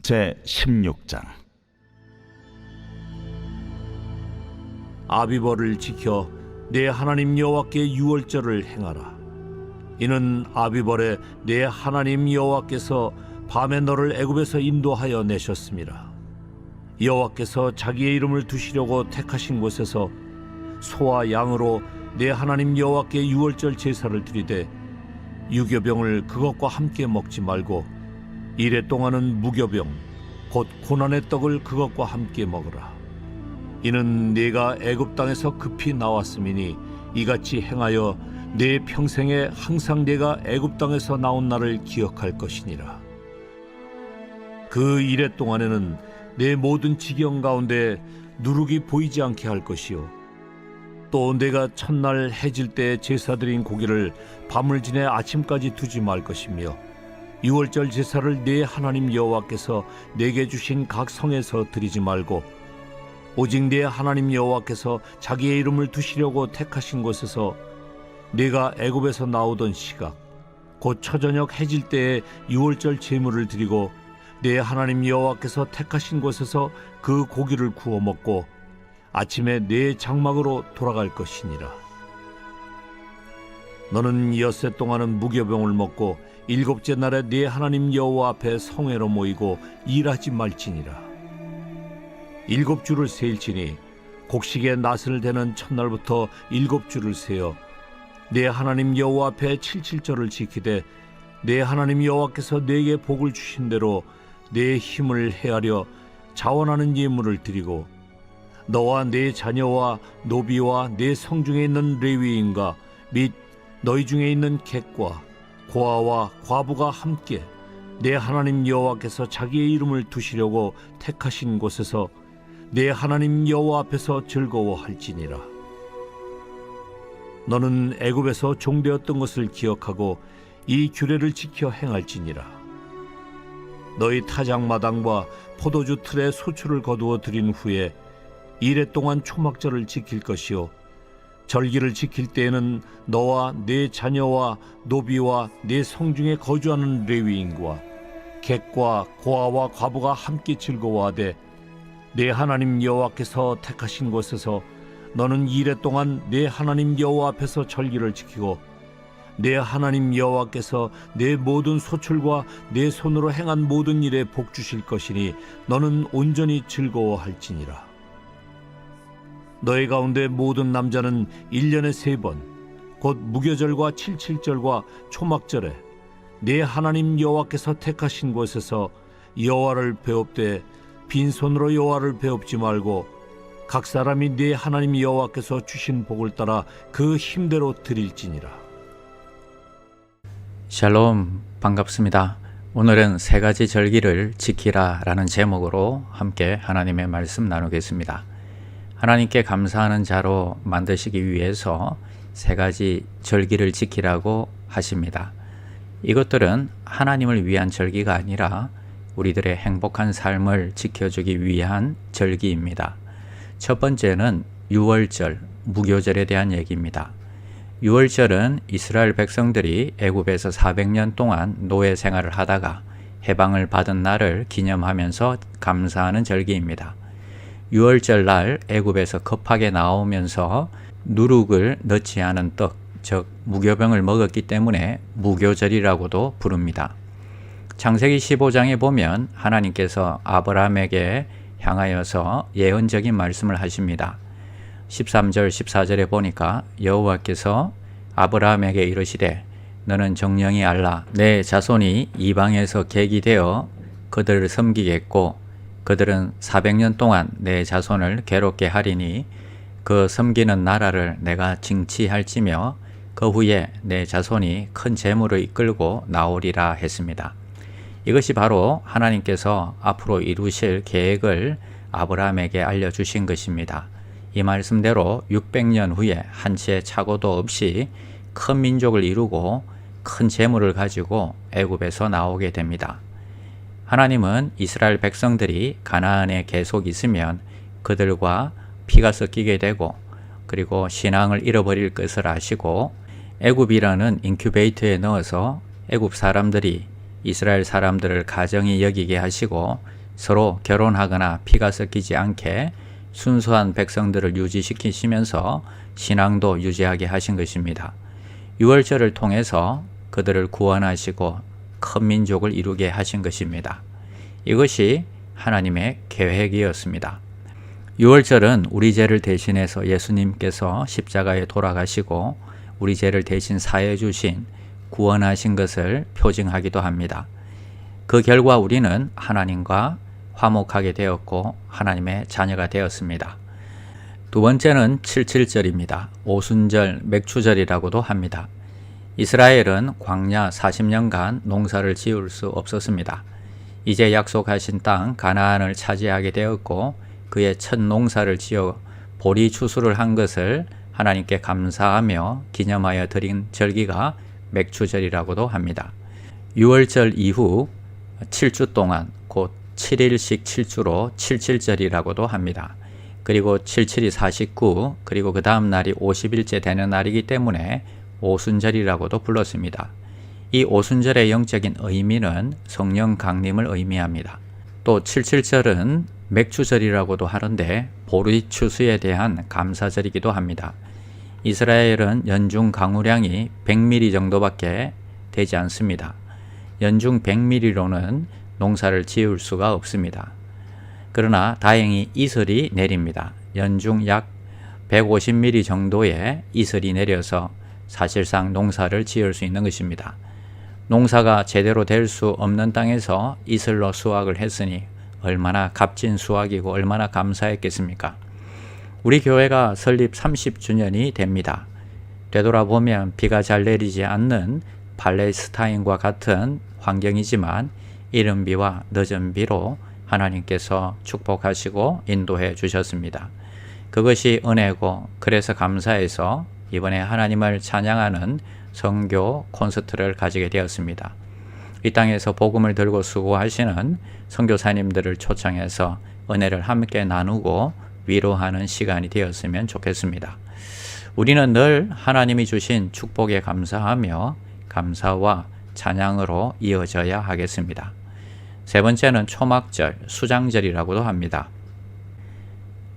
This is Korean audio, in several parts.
제16장. 아비벌을 지켜 내 하나님 여호와께 유월절을 행하라. 이는 아비벌에 내 하나님 여호와께서 밤에 너를 애굽에서 인도하여 내셨습니다. 여호와께서 자기의 이름을 두시려고 택하신 곳에서 소와 양으로 내 하나님 여호와께 유월절 제사를 드리되 유교병을 그것과 함께 먹지 말고 이레 동안은 무교병 곧 고난의 떡을 그것과 함께 먹으라. 이는 네가 애굽 땅에서 급히 나왔음이니 이같이 행하여 내 평생에 항상 네가 애굽 땅에서 나온 날을 기억할 것이니라. 그 이레 동안에는 내 모든 지경 가운데 누룩이 보이지 않게 할 것이요 또 내가 첫날 해질 때 제사 드린 고기를 밤을 지내 아침까지 두지 말 것이며 유월절 제사를 네 하나님 여호와께서 내게 주신 각 성에서 드리지 말고 오직 네 하나님 여호와께서 자기의 이름을 두시려고 택하신 곳에서 네가 애굽에서 나오던 시각 곧 초저녁 해질 때에 유월절 제물을 드리고 네 하나님 여호와께서 택하신 곳에서 그 고기를 구워 먹고 아침에 네 장막으로 돌아갈 것이니라. 너는 엿새 동안은 무교병을 먹고 일곱째 날에 네 하나님 여호와 앞에 성회로 모이고 일하지 말지니라. 일곱 주를 세일지니 곡식의 낫을 대는 첫날부터 일곱 주를 세어 내 하나님 여호와 앞에 칠칠절을 지키되 내 하나님 여호와께서 네게 복을 주신 대로 내 힘을 헤아려 자원하는 예물을 드리고 너와 네 자녀와 노비와 네 성중에 있는 레위인과 및 너희 중에 있는 객과 고아와 과부가 함께 내 하나님 여호와께서 자기의 이름을 두시려고 택하신 곳에서 내 하나님 여호와 앞에서 즐거워할지니라. 너는 애굽에서 종되었던 것을 기억하고 이 규례를 지켜 행할지니라. 너희 타작마당과 포도주 틀에 소출을 거두어 드린 후에 이레 동안 초막절을 지킬 것이요 절기를 지킬 때에는 너와 네 자녀와 노비와 네 성중에 거주하는 레위인과 객과 고아와 과부가 함께 즐거워하되 내 하나님 여호와께서 택하신 곳에서 너는 이레 동안 내 하나님 여호와 앞에서 절기를 지키고 내 하나님 여호와께서 내 모든 소출과 내 손으로 행한 모든 일에 복 주실 것이니 너는 온전히 즐거워할지니라. 너희 가운데 모든 남자는 1년에 3번 곧 무교절과 칠칠절과 초막절에 내 하나님 여호와께서 택하신 곳에서 여호와를 배웁되 빈손으로 여호와를 배웁지 말고 각 사람이 네 하나님 여호와께서 주신 복을 따라 그 힘대로 드릴지니라. 샬롬, 반갑습니다. 오늘은 3가지 절기를 지키라 라는 제목으로 함께 하나님의 말씀 나누겠습니다. 하나님께 감사하는 자로 만드시기 위해서 3가지 절기를 지키라고 하십니다. 이것들은 하나님을 위한 절기가 아니라 우리들의 행복한 삶을 지켜주기 위한 절기입니다. 첫 번째는 유월절, 무교절에 대한 얘기입니다. 유월절은 이스라엘 백성들이 애굽에서 400년 동안 노예 생활을 하다가 해방을 받은 날을 기념하면서 감사하는 절기입니다. 유월절 날 애굽에서 급하게 나오면서 누룩을 넣지 않은 떡, 즉 무교병을 먹었기 때문에 무교절이라고도 부릅니다. 창세기 15장에 보면 하나님께서 아브라함에게 향하여서 예언적인 말씀을 하십니다. 13절 14절에 보니까 여호와께서 아브라함에게 이르시되 너는 정령이 알라 내 자손이 이방에서 객이 되어 그들을 섬기겠고 그들은 400년 동안 내 자손을 괴롭게 하리니 그 섬기는 나라를 내가 징치할지며 그 후에 내 자손이 큰 재물을 이끌고 나오리라 했습니다. 이것이 바로 하나님께서 앞으로 이루실 계획을 아브라함에게 알려주신 것입니다. 이 말씀대로 600년 후에 한 치의 착오도 없이 큰 민족을 이루고 큰 재물을 가지고 애굽에서 나오게 됩니다. 하나님은 이스라엘 백성들이 가나안에 계속 있으면 그들과 피가 섞이게 되고 그리고 신앙을 잃어버릴 것을 아시고 애굽이라는 인큐베이터에 넣어서 애굽 사람들이 이스라엘 사람들을 가정히 여기게 하시고 서로 결혼하거나 피가 섞이지 않게 순수한 백성들을 유지시키시면서 신앙도 유지하게 하신 것입니다. 유월절을 통해서 그들을 구원하시고 큰 민족을 이루게 하신 것입니다. 이것이 하나님의 계획이었습니다. 유월절은 우리 죄를 대신해서 예수님께서 십자가에 돌아가시고 우리 죄를 대신 사해 주신 구원하신 것을 표징하기도 합니다. 그 결과 우리는 하나님과 화목하게 되었고 하나님의 자녀가 되었습니다. 두 번째는 77절입니다. 오순절, 맥추절이라고도 합니다. 이스라엘은 광야 40년간 농사를 지을 수 없었습니다. 이제 약속하신 땅 가나안을 차지하게 되었고 그의 첫 농사를 지어 보리 추수를 한 것을 하나님께 감사하며 기념하여 드린 절기가 맥추절이라고도 합니다. 유월절 이후 7주 동안 곧 7일씩 7주로 77절이라고도 합니다. 그리고 77이 49, 그리고 그 다음 날이 50일째 되는 날이기 때문에 오순절이라고도 불렀습니다. 이 오순절의 영적인 의미는 성령 강림을 의미합니다. 또 77절은 맥추절이라고도 하는데 보리 추수에 대한 감사절이기도 합니다. 이스라엘은 연중 강우량이 100mm 정도밖에 되지 않습니다. 연중 100mm로는 농사를 지을 수가 없습니다. 그러나 다행히 이슬이 내립니다. 연중 약 150mm 정도의 이슬이 내려서 사실상 농사를 지을 수 있는 것입니다. 농사가 제대로 될 수 없는 땅에서 이슬로 수확을 했으니 얼마나 값진 수확이고 얼마나 감사했겠습니까? 우리 교회가 설립 30주년이 됩니다. 되돌아보면 비가 잘 내리지 않는 팔레스타인과 같은 환경이지만 이른 비와 늦은 비로 하나님께서 축복하시고 인도해 주셨습니다. 그것이 은혜고 그래서 감사해서 이번에 하나님을 찬양하는 선교 콘서트를 가지게 되었습니다. 이 땅에서 복음을 들고 수고하시는 선교사님들을 초청해서 은혜를 함께 나누고 위로하는 시간이 되었으면 좋겠습니다. 우리는 늘 하나님이 주신 축복에 감사하며 감사와 찬양으로 이어져야 하겠습니다. 세 번째는 초막절, 수장절이라고도 합니다.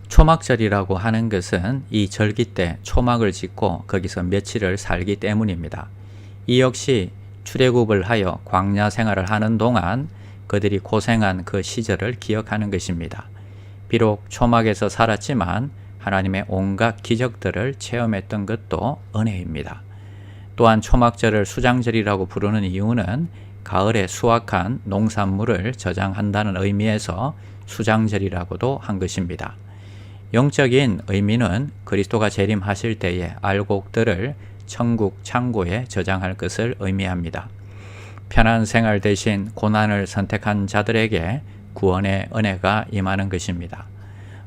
초막절이라고 하는 것은 이 절기 때 초막을 짓고 거기서 며칠을 살기 때문입니다. 이 역시 출애굽을 하여 광야 생활을 하는 동안 그들이 고생한 그 시절을 기억하는 것입니다. 비록 초막에서 살았지만 하나님의 온갖 기적들을 체험했던 것도 은혜입니다. 또한 초막절을 수장절이라고 부르는 이유는 가을에 수확한 농산물을 저장한다는 의미에서 수장절이라고도 한 것입니다. 영적인 의미는 그리스도가 재림하실 때에 알곡들을 천국 창고에 저장할 것을 의미합니다. 편한 생활 대신 고난을 선택한 자들에게 구원의 은혜가 임하는 것입니다.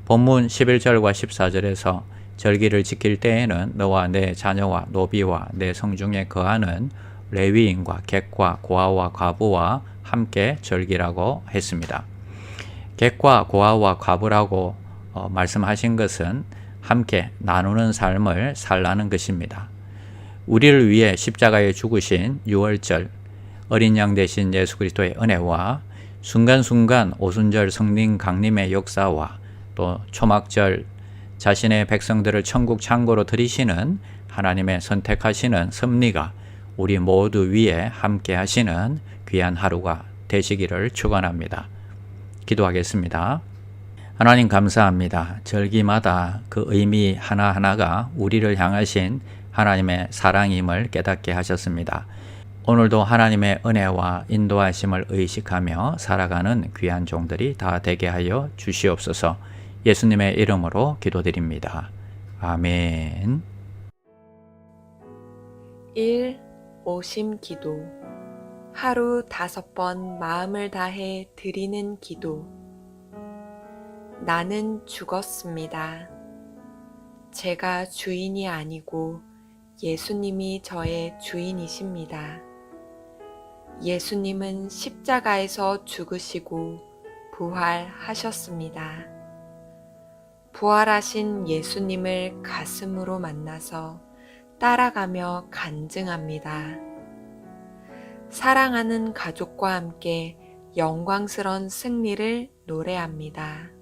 본문 11절과 14절에서 절기를 지킬 때에는 너와 내 자녀와 노비와 내 성중에 거하는 레위인과 객과 고아와 과부와 함께 절기라고 했습니다. 객과 고아와 과부라고 말씀하신 것은 함께 나누는 삶을 살라는 것입니다. 우리를 위해 십자가에 죽으신 유월절, 어린 양 되신 예수 그리스도의 은혜와 순간순간 오순절 성령 강림의 역사와 또 초막절 자신의 백성들을 천국 창고로 들이시는 하나님의 선택하시는 섭리가 우리 모두 위에 함께 하시는 귀한 하루가 되시기를 축원합니다. 기도하겠습니다. 하나님 감사합니다. 절기마다 그 의미 하나하나가 우리를 향하신 하나님의 사랑임을 깨닫게 하셨습니다. 오늘도 하나님의 은혜와 인도하심을 의식하며 살아가는 귀한 종들이 다 되게 하여 주시옵소서. 예수님의 이름으로 기도드립니다. 아멘. 1. 오심 기도. 하루 5번 마음을 다해 드리는 기도. 나는 죽었습니다. 제가 주인이 아니고 예수님이 저의 주인이십니다. 예수님은 십자가에서 죽으시고 부활하셨습니다. 부활하신 예수님을 가슴으로 만나서 따라가며 간증합니다. 사랑하는 가족과 함께 영광스러운 승리를 노래합니다.